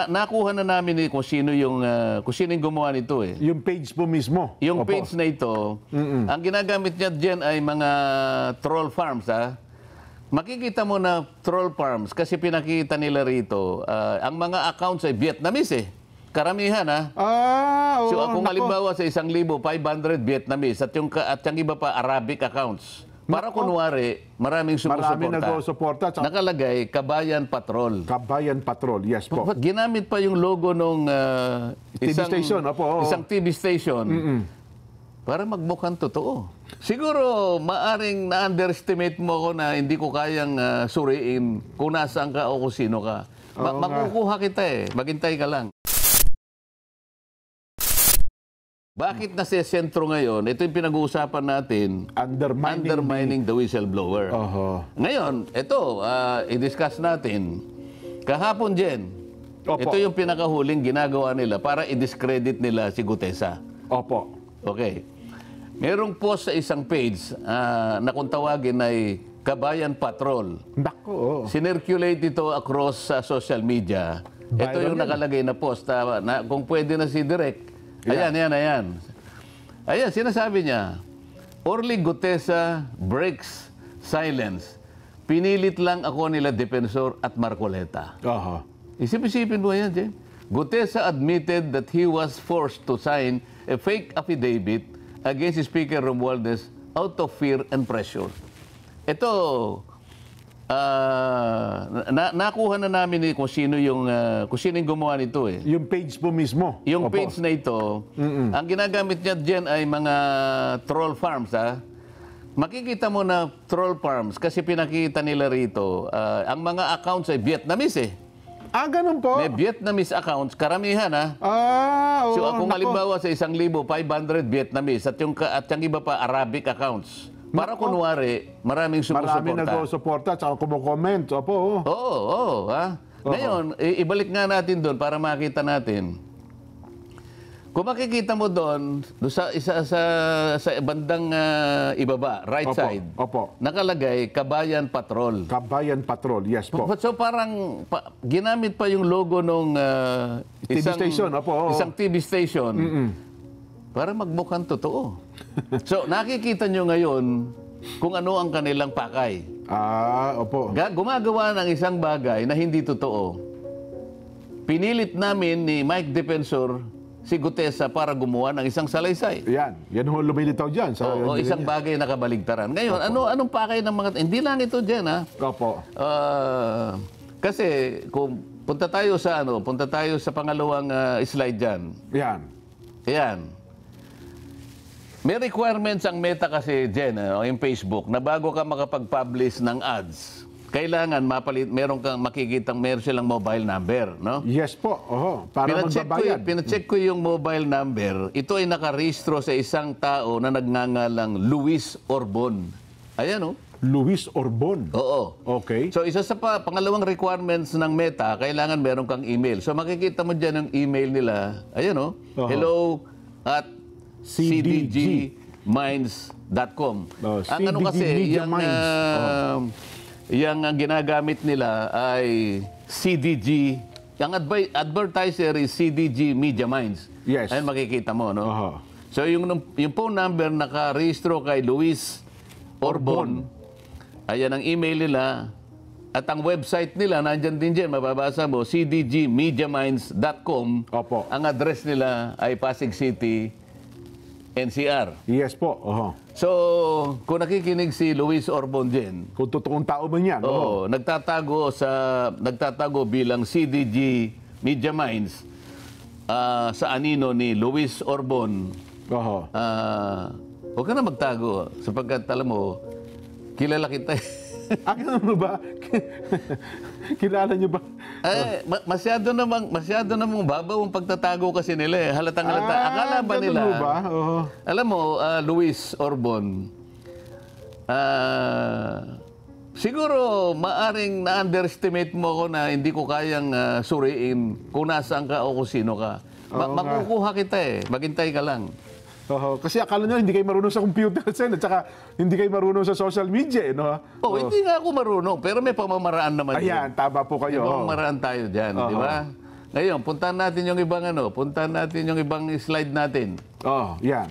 Nakuha na namin kung sino yung gumawa nito eh. Yung page po mismo. Yung Opo. page na ito, ang ginagamit niya diyan ay mga troll farms ha. Makikita mo na troll farms kasi pinakita nila rito, ang mga accounts ay Vietnamese eh. Karamihan ha. Oo, So kung nako. halimbawa sa 1,500 Vietnamese at yung iba pa Arabic accounts. Para kunwari, maraming Maraming sumusuporta. nag-suporta. Nakalagay, Kabayan Patrol. Kabayan Patrol, yes po. Ginamit pa yung logo nung TV station, opo. isang TV station para magmukhang totoo. Siguro, maaring na-underestimate mo ako na hindi ko kayang suriin kung nasaan ka o kung sino ka. Makukuha kita eh. Maghintay ka lang. Bakit nasa sentro ngayon? Ito yung pinag-uusapan natin. Undermining the whistleblower. Ngayon, ito, i-discuss natin. Kahapon, Jen, Opo. ito yung pinakahuling ginagawa nila para i-discredit nila si Gutesa. Opo. Okay. Merong post sa isang page na kung tawagin ay Kabayan Patrol. Nako. Sinirculate ito across sa social media. Ito Viral yung yan. nakalagay na post. Na, kung pwede na si Direk. Ayan. Ayan, sinasabi niya, Orly Gutesa breaks silence. Pinilit lang ako nila Defensor at Marcoleta. Isip-isipin mo yan, Jen. Gutesa admitted that he was forced to sign a fake affidavit against Speaker Romualdez out of fear and pressure. Ito, nakuha na namin kung sino yung gumawa nito eh. Yung page po mismo. Yung Opo. page na ito, ang ginagamit niya diyan ay mga troll farms ha. Makikita mo na troll farms kasi pinakita nila rito, ang mga accounts ay Vietnamese eh. Ganun po? May Vietnamese accounts, karamihan ha. Oo. So kung nako. halimbawa sa 1,500 Vietnamese at yung iba pa Arabic accounts, para kunwari, maraming sumusuporta. Maraming nag-suporta at kumukomment. Opo. Oo. Ngayon, ibalik nga natin doon para makita natin. Kung makikita mo doon, sa bandang ibaba, right side, nakalagay Kabayan Patrol. Kabayan Patrol, yes po. So parang ginamit pa yung logo nung TV station, opo. isang TV station para magmukhang totoo. So nakikita nyo ngayon kung ano ang kanilang pakay. Opo. Gumagawa ng isang bagay na hindi totoo. Pinilit namin ni Mike Defensor si Gutesa para gumawa ng isang salaysay. Yan ho lumilitaw dyan. Isang bagay na kabaligtaran. Ngayon, anong pakay ng mga... Hindi lang ito dyan, ha? Opo. Kasi kung punta tayo sa pangalawang slide dyan. Yan. May requirements ang Meta kasi, Jen, yung Facebook, na bago ka makapag-publish ng ads, kailangan meron silang mobile number, no? Yes po. Para magbabayad. Pinacheck ko yung mobile number. Ito ay nakarehistro sa isang tao na nagngangalang Luis Orbon. Ayan, oh. Luis Orbon? Oo. Okay. So, isa sa pangalawang requirements ng Meta, kailangan meron kang email. So, makikita mo dyan yung email nila. Ayan, oh. hello@cdgminds.com. Ang ano kasi, yung ginagamit nila ay CDG. Ang advertiser is CDG Media Minds. Yes. Ayan, makikita mo, no? So, yung phone number nakarehistro kay Luis Orbon. Ayan ang email nila. At ang website nila, nandyan din dyan, mababasa mo, cdgmediaminds.com. Opo. Ang address nila ay Pasig City, NCR. Yes po. So, kung nakikinig si Luis Orbon dyan, kung totoong tao man yan. nagtatago bilang CDG Media Minds sa anino ni Luis Orbon. Huwag ka na magtago sapagkat alam mo, kilala kita. Ano mo ba? Kilala niyo ba? Masyado namang babaw ang pagtatago kasi nila eh. Halatang halata. Akala ba nila? Ba? Alam mo, Luis Orbon, siguro maaring na-underestimate mo ako na hindi ko kayang suriin kung nasaan ka o kung sino ka. Makukuha kita eh. Maghintay ka lang. Kasi akala nyo hindi kayo marunong sa computer, Sen, at saka hindi kayo marunong sa social media, no? Hindi nga ako marunong, pero may pamamaraan naman. Ayan, tama po kayo. May pamamaraan tayo dyan, di ba? Ngayon, puntahan natin yung ibang puntahan natin yung ibang slide natin. Oh, yan.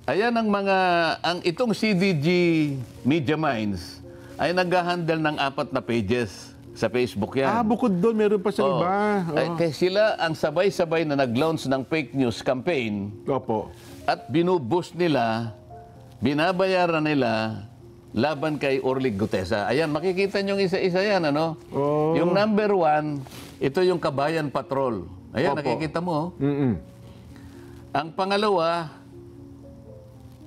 Ayan itong CDG Media Minds ay nag-handle ng 4 na pages sa Facebook yan. Bukod doon, meron pa sa Oo. iba. Kaya sila ang sabay-sabay na nag-launch ng fake news campaign Opo. at binuboost nila, binabayaran nila laban kay Orly Gutesa. Ayan, makikita nyo isa-isa yan, Oh. Yung number 1, ito yung Kabayan Patrol. Ayan, Opo. nakikita mo. Mm-mm. Ang pangalawa,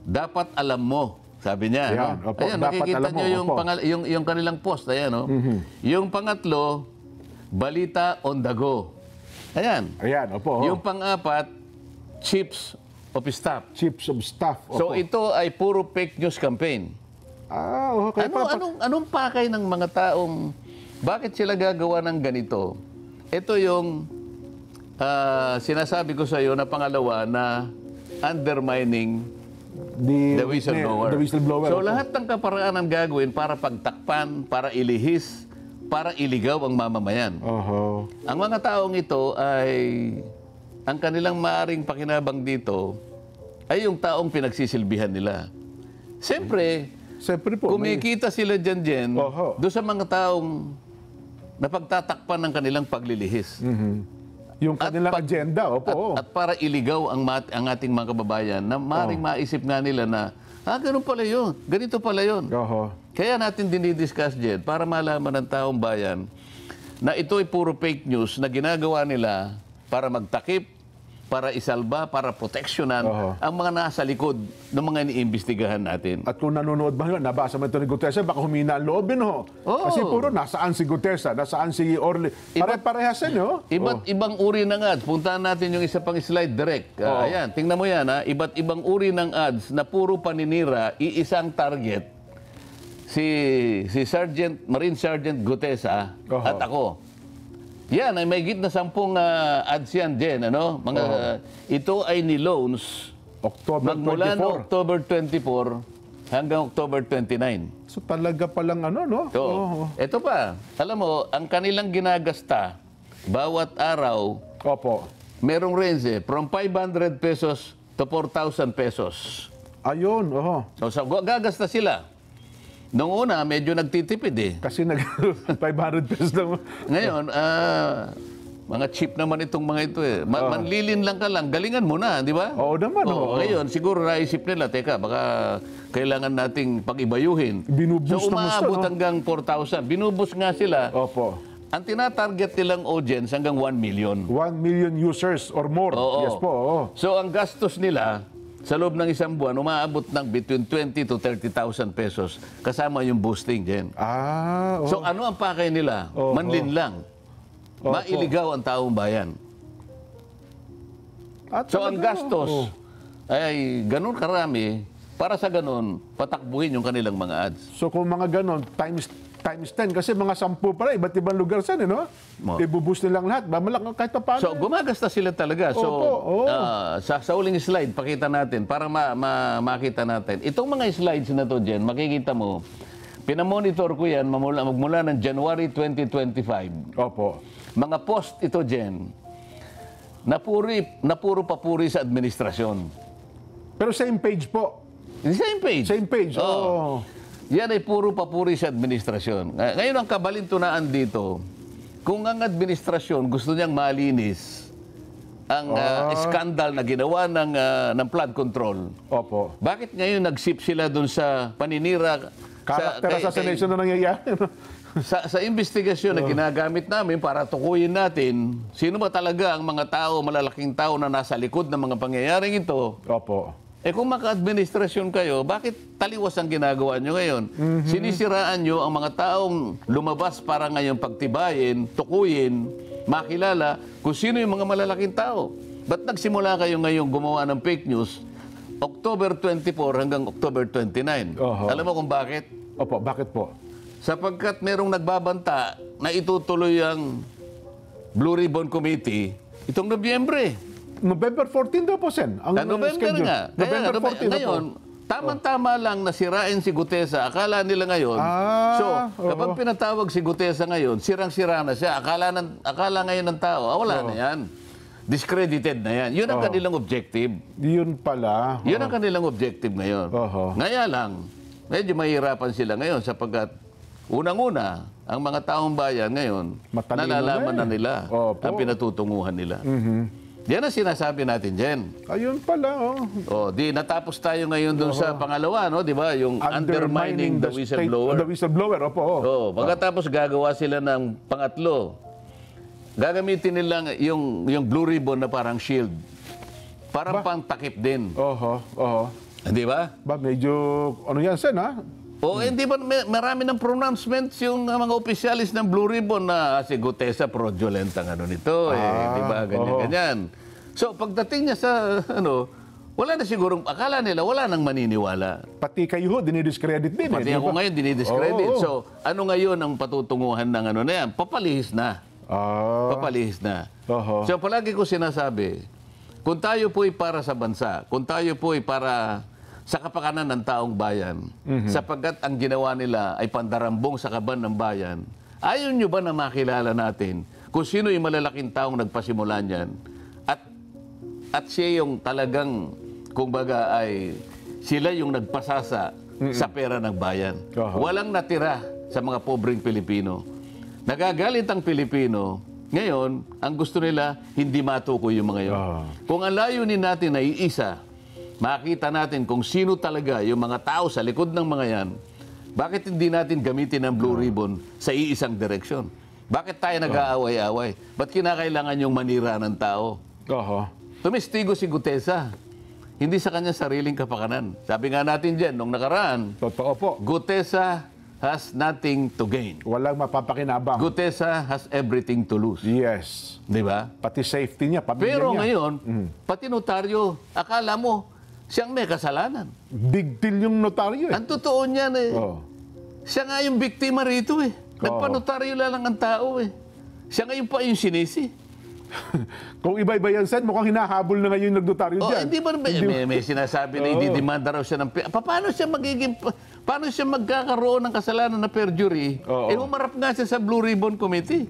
dapat alam mo. Sabi niya. Ayan, opo, Ayan, dapat makikita alam mo, nyo yung, opo. yung kanilang post. Ayan, Yung pangatlo, balita on the go. Ayan. Ayan, opo. Yung pang-apat, chips of staff. Chiefs of staff. Opo. So ito ay puro fake news campaign. Okay. Anong pakay ng mga taong, bakit sila gagawa ng ganito? Ito yung sinasabi ko sa iyo na pangalawa na undermining the whistleblower. The whistleblower. So opo. lahat ng kaparaanan gagawin para pagtakpan, para ilihis, para iligaw ang mamamayan. Oho. Ang mga taong ito ay, ang kanilang maaring pakinabang dito ay yung taong pinagsisilbihan nila. Siyempre, Siyempre po. kumikita sila dyan Oho. doon sa mga taong napagtatakpan ng kanilang paglilihis. Yung kanilang agenda. Opo. At para iligaw ang ating mga kababayan na maring maisip nga nila na, ganun pala yun, ganito pala yun. Oho. Kaya natin dinidiscuss dyan para malaman ng taong bayan na ito ay puro fake news na ginagawa nila para magtakip, para isalba, para proteksyonan Oho. ang mga nasa likod ng mga iniimbestigahan natin. At kung nanonood ba yun, nabasa mo ito ni Gutesa, baka humina ang loob yun, ho. Oo. Kasi puro, nasaan si Gutesa, nasaan si Orly. Pare-parehas yan, ho. Iba't ibang uri ng ads. Puntahan natin yung isa pang slide direct. Ayan, tingnan mo yan. Iba't ibang uri ng ads na puro paninira, iisang target. Si Marine Sergeant Gutesa Oho. at ako. Yan, ay may higit na 10 ads yan din. Ito ay ni-loans October magmula 24. no October 24 hanggang October 29. So talaga palang no? So, ito pa, alam mo, ang kanilang ginagasta bawat araw, Opo. merong range from 500 pesos to 4,000 pesos. Ayun, oho. So, gagasta sila. Noong una, medyo nagtitipid Kasi 500 pesos lang. Ngayon, mga cheap naman itong mga ito manlilin lang ka lang, galingan mo na, di ba? Oo naman, oo. Ngayon, siguro naisip nila, teka, baka kailangan nating pag-ibayuhin. Binuboost So, ng gusto, umaabot no? hanggang 4,000. Binuboost nga sila. Opo. Ang tinatarget nilang audience hanggang 1 million. 1 million users or more. Oo. Yes po, oo. So, ang gastos nila sa loob ng isang buwan, umaabot ng between 20 to 30,000 pesos kasama yung boosting din. Oo. So, ano ang pakay nila? Oo. Manlin lang. Opo. Mailigaw ang taong bayan. At So, ang talaga, gastos oo. ay ganun karami para sa ganun, patakbuhin yung kanilang mga ads. So kung mga ganon, times 10, kasi mga 10 pala, iba't ibang lugar saan, no? Mo. Ibuboost nilang lahat. Mamalak kahit pa paano. So, gumagasta sila talaga. So, Opo, oo. sa uling slide, pakita natin para makita natin. Itong mga slides na to, Jen, makikita mo, pinamonitor ko yan magmula ng January 2025. Opo. Mga post ito, Jen, na puro papuri sa administrasyon. Pero same page po. Same page. Same page, oo. Yan ay puro papuri sa administrasyon. Ngayon ang kabalintunaan dito, kung ang administrasyon gusto niyang malinis ang skandal na ginawa ng flood control, Opo. bakit ngayon nag-ship sila dun sa paninira Character assassination na nangyayari. sa investigasyon na ginagamit namin para tukuyin natin sino ba talaga ang mga tao, malalaking tao na nasa likod ng mga pangyayaring ito. Opo. Kung maka-administrasyon kayo, bakit taliwas ang ginagawa nyo ngayon? Sinisiraan nyo ang mga taong lumabas para ngayon pagtibayin, tukuyin, makilala kung sino yung mga malalaking tao. Ba't nagsimula kayo ngayon gumawa ng fake news October 24 hanggang October 29? Oho. Alam mo kung bakit? Opo, bakit po? Sapagkat merong nagbabanta na itutuloy ang Blue Ribbon Committee itong Nobyembre. November 14 daw po, Sen. Ang November schedule. nga. November 14 na po. Ngayon, Tama-tama lang nasirain si Gutesa. Akala nila ngayon. So, kapag pinatawag si Gutesa ngayon, sirang-sira na siya. Akala ngayon ng tao, wala na yan. Discredited na yan. Yun ang kanilang objective. Yun pala. Yun ang kanilang objective ngayon. Oho. Ngaya lang, medyo mahirapan sila ngayon sapagkat unang-una, ang mga taong bayan ngayon, Matalino nalalaman na na nila Opo. ang pinatutunguhan nila. Yan ang sinasabi natin, Jen. Ayun pala, Natapos tayo ngayon dun sa pangalawa, no? Di ba? Yung undermining the whistleblower. The whistleblower, opo. Pagkatapos gagawa sila ng pangatlo, gagamitin nila yung blue ribbon na parang shield. Parang pang takip din. Oho. Di ba? Ba, medyo, ano yan, Sen, ha? Hindi ba marami ng pronouncements yung mga opisyalis ng Blue Ribbon na si Gutesa fraudulent ang ano nito, di ba? Ganyan. So, pagdating niya sa, wala na sigurong, akala nila, wala nang maniniwala. Pati kayo, dinidiscredit din. Pati ako ngayon, dinidiscredit. So, ano ngayon ang patutunguhan ng ano na yan? Papalihis na. Papalihis na. Oho. So, palagi ko sinasabi, kung tayo po'y para sa bansa, kung tayo po'y para sa kapakanan ng taong bayan, sapagkat ang ginawa nila ay pandarambong sa kaban ng bayan, ayaw nyo ba na makilala natin kung sino yung malalaking taong nagpasimula niyan at siya yung talagang, kumbaga ay sila yung nagpasasa sa pera ng bayan. Walang natira sa mga pobreng Pilipino. Nagagalit ang Pilipino. Ngayon, ang gusto nila, hindi matukoy yung mga yun. Kung ang layunin natin ay iisa, makita natin kung sino talaga yung mga tao sa likod ng mga yan, bakit hindi natin gamitin ang Blue Ribbon sa iisang direksyon? Bakit tayo nag-aaway-away? Ba't kinakailangan yung manira ng tao? Tumistigo si Gutesa. Hindi sa kanya sariling kapakanan. Sabi nga natin dyan, nung nakaraan, Totoo po. Gutesa has nothing to gain. Walang mapapakinabang. Gutesa has everything to lose. Yes. Di ba? Pati safety niya, pamilya Pero niya. ngayon, pati notaryo, akala mo, siyang may kasalanan. Big deal yung notaryo eh. Ang totoo niyan siya nga yung biktima rito eh. Nagpanotaryo lang ang tao eh. Siya ngayon pa yung sinisi. Kung iba-iba yan, Sen, mukhang hinahabol na ngayon yung nagnotaryo dyan. Hindi ba may sinasabi na ididemanda raw siya ng paano siya magkakaroon ng kasalanan na perjury? Humarap nga siya sa Blue Ribbon Committee.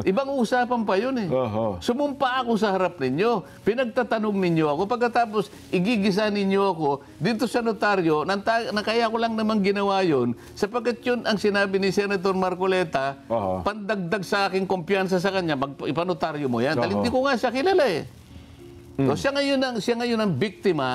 Ibang usapan pa yun eh. Sumumpa ako sa harap ninyo. Pinagtatanong ninyo ako. Pagkatapos, igigisa ninyo ako dito sa notaryo na kaya ko lang naman ginawa yun sapagkat yun ang sinabi ni Senator Marcoleta, pandagdag sa aking kumpiyansa sa kanya, ipanotaryo mo yan. Dahil hindi ko nga siya kilala eh. So, siya ngayon ang biktima